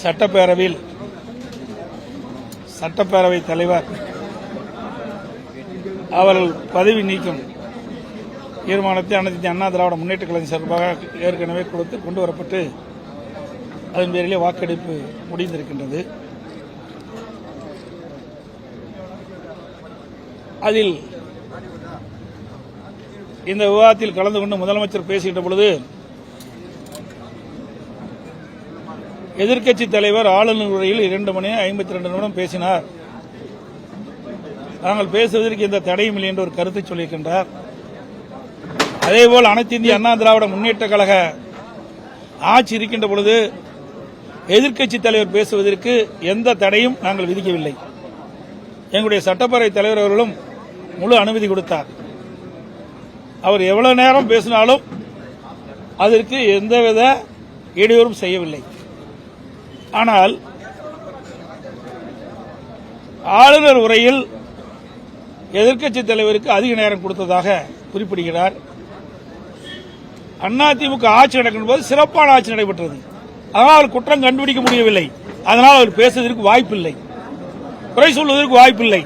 சட்டப்பேரவை தலைவர் அவர்கள் பதவி நீக்கும் தீர்மானத்தை அனைத்து அண்ணா திராவிட முன்னேற்ற கழகம் சார்பாக ஏற்கனவே கொண்டு வரப்பட்டு அதன் பேரிலே வாக்கெடுப்பு முடிந்திருக்கின்றது. அதில் இந்த விவாதத்தில் கலந்து கொண்டு முதலமைச்சர் பேசுகின்ற பொழுது எதிர்க்கட்சித் தலைவர் ஆளுநர் உரையில் 2 மணி 52 நிமிடம் பேசினார். நாங்கள் பேசுவதற்கு எந்த தடையும் இல்லை என்று ஒரு கருத்தை சொல்லியிருக்கின்றார். அதேபோல் அனைத்து இந்திய அண்ணா திராவிட முன்னேற்ற கழக ஆட்சி இருக்கின்ற பொழுது எதிர்க்கட்சித் தலைவர் பேசுவதற்கு எந்த தடையும் நாங்கள் விதிக்கவில்லை. எங்களுடைய சட்டப்பேரவை தலைவர் அவர்களும் முழு அனுமதி கொடுத்தார். அவர் எவ்வளவு நேரம் பேசினாலும் அதற்கு எந்தவித இடையூறும் செய்யவில்லை. ஆனால் ஆளுநர் உரையில் எதிர்க்கட்சித் தலைவருக்கு அதிக நேரம் கொடுத்ததாக குறிப்பிடுகிறார். அதிமுக ஆட்சி நடக்கும் போது சிறப்பான ஆட்சி நடைபெற்றது. அதனால் அவர் குற்றம் கண்டுபிடிக்க முடியவில்லை. அதனால் அவர் பேசுவதற்கு வாய்ப்பில்லை, குறை சொல்வதற்கு வாய்ப்பில்லை.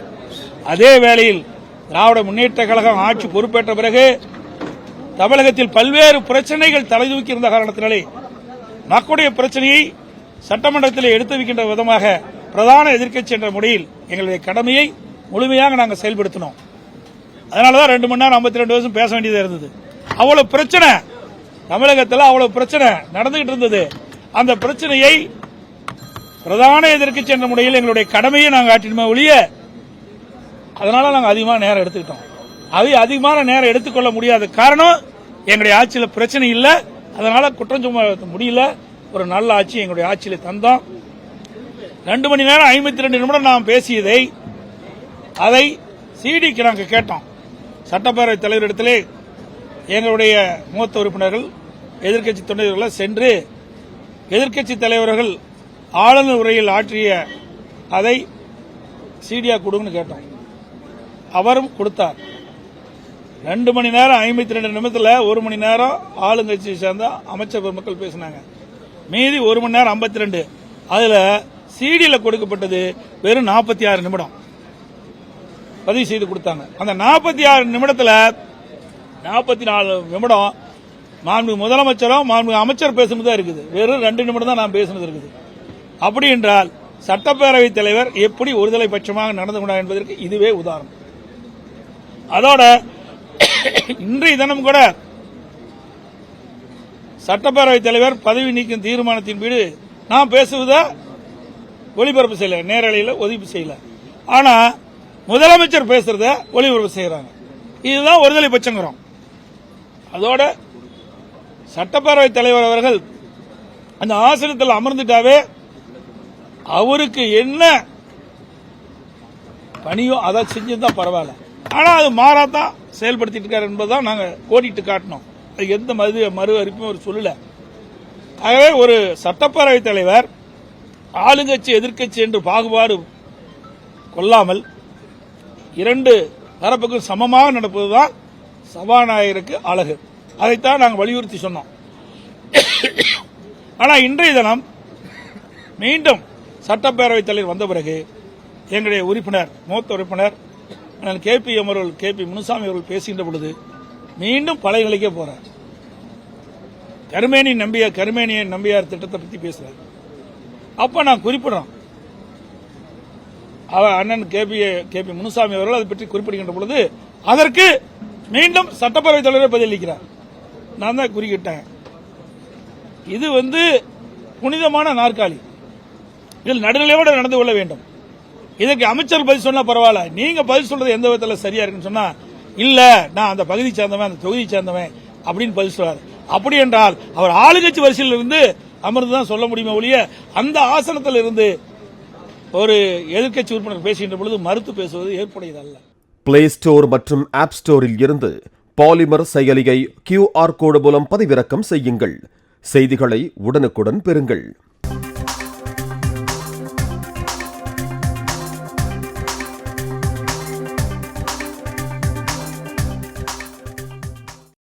அதே வேளையில் திராவிட முன்னேற்ற கழகம் ஆட்சி பொறுப்பேற்ற பிறகு தமிழகத்தில் பல்வேறு பிரச்சனைகள் தலைதூக்கி இருந்த காரணத்தினாலே மக்களுடைய பிரச்சனையை சட்டமன்றத்தில் எடுத்து வைக்கின்ற விதமாக பிரதான எதிர்க்கட்சி என்ற முறையில் எங்களுடைய கடமையை முழுமையாக நாங்கள் செயல்படுத்தினோம். அதனாலதான் 2 மணி நேரம் 52 நிமிஷம் பேச வேண்டியதாக இருந்தது. அவ்வளவு பிரச்சனை தமிழகத்தில் அவ்வளவு பிரச்சனை நடந்துகிட்டு இருந்தது. அந்த பிரச்சனையை பிரதான எதிர்க்கட்சி என்ற முறையில் எங்களுடைய கடமையை நாங்கள் ஆற்றினோமே ஒழிய அதனால நாங்கள் அதிகமான நேரம் எடுத்துக்கிட்டோம். அதிகமான நேரம் எடுத்துக்கொள்ள முடியாத காரணம் எங்களுடைய ஆட்சியில் பிரச்சனை இல்லை. அதனால குற்றம் சுமத்த முடியல. ஒரு நல்ல ஆட்சி எங்களுடைய ஆட்சியில் தந்தோம். 2 மணி நேரம் 52 நிமிடம் நாம் பேசியதை அதை சிடிக்கு நாங்கள் கேட்டோம். சட்டப்பேரவை தலைவரிடத்திலே எங்களுடைய மூத்த உறுப்பினர்கள் எதிர்க்கட்சி தொண்டர்கள் சென்று எதிர்க்கட்சி தலைவர்கள் ஆளுநர் உரையில் ஆற்றிய அதை சிடியா கொடுங்கன்னு கேட்டோம். அவரும் கொடுத்தார். 2 மணி நேரம் 52 நிமிடத்தில் 1 மணி நேரம் ஆளுங்கட்சியை சேர்ந்த அமைச்சர் பெருமக்கள் பேசினாங்க. மீதி 1 மணி நேரம் 52. அதுல சிடியில் கொடுக்கப்பட்டது வெறும் 46 நிமிடம் பதிவு செய்து கொடுத்தாங்க. அந்த 46 நிமிடத்தில் 44 நிமிடம் மாண்புமிகு முதலமைச்சரும் மாண்புமிகு அமைச்சர் பேசுனது தான் இருக்குது. வெறும் 2 நிமிடம் தான் நான் பேசுனது இருக்குது. அப்படி என்றால் சட்டப்பேரவைத் தலைவர் எப்படி ஒருதலை பட்சமாக நடந்து கொண்டார் என்பதற்கு இதுவே உதாரணம். அதோட இன்றைய தினம் கூட சட்டப்பேரவைத் தலைவர் பதவி நீக்கும் தீர்மானத்தின் மீது நான் பேசுவதை ஒளிபரப்பு செய்யல, நேரலையில் ஒதுக்கீடு செய்யல. ஆனா முதலமைச்சர் பேசுறத ஒளிபரப்பு செய்யறாங்க. இதுதான் ஒருதலை பட்சங்கிறோம். அதோட சட்டப்பேரவைத் தலைவர் அவர்கள் அந்த ஆசனத்தில் அமர்ந்துட்டாவே அவருக்கு என்ன பணியோ அதை செஞ்சுதான் பரவாயில்ல. ஆனா அது மாறாதான் செயல்படுத்திட்டு இருக்காரு என்பதுதான் நாங்க கோடிட்டு காட்டினோம். அது எந்த மறு அறிப்பும் அவர் சொல்லல. ஆகவே ஒரு சட்டப்பேரவைத் தலைவர் ஆளுங்கட்சி எதிர்க்கட்சி என்று பாகுபாடு கொள்ளாமல் 2 தரப்புக்கும் சமமாக நடப்பதுதான் சபாநாயகருக்கு அழகு. அதைத்தான் நாங்கள் வலியுறுத்தி சொன்னோம். ஆனால் இன்றைய தினம் மீண்டும் சட்டப்பேரவைத் தலைவர் வந்த பிறகு எங்களுடைய உறுப்பினர் மூத்த உறுப்பினர் கே.பி. முனுசாமி அவர்கள் பேசுகின்ற பொழுது மீண்டும் பழைய நிலைக்கே போறார். கருமேனியன் நம்பியார் திட்டத்தை பற்றி பேசுறார். அப்ப நான் குறிப்பிடுறோம், அண்ணன் கே.பி. முனுசாமி அவர்கள் அதை பற்றி குறிப்பிடுகின்ற பொழுது அதற்கு மீண்டும் சட்டப்பேரவைத் தலைவர் பதிலளிக்கிறார். நான் தான் குறுக்கிட்டேன். இது புனிதமான நாற்காலி, இதில் நடுநிலையோடு நடந்து கொள்ள வேண்டும். இதற்கு அமைச்சர் பதில் சொன்னா பரவாயில்ல, நீங்க பதில் சொல்றது எந்த விதத்தில் சரியா இருக்குன்னு சொன்னா இல்ல நான் அந்த பகுதி சேர்ந்தவன் அந்த தொகுதி சேர்ந்தவன் அப்படின்னு பதில் சொல்றாரு. அப்படி என்றால் அவர் ஆளுங்கட்சி வரிசையில் இருந்து அமர்ந்துதான் சொல்ல முடியுமே ஒழிய அந்த ஆசனத்தில் இருந்து ஒரு எதிர்க்கட்சி உறுப்பினர் பேசுகின்ற பொழுது மறுத்து பேசுவது ஏற்புடையதல்ல. பிளே ஸ்டோர் மற்றும் ஆப் ஸ்டோரில் இருந்து பாலிமர் செயலியை QR கோடு மூலம் பதிவிறக்கம் செய்யுங்கள். செய்திகளை உடனுக்குடன் பெறுங்கள்.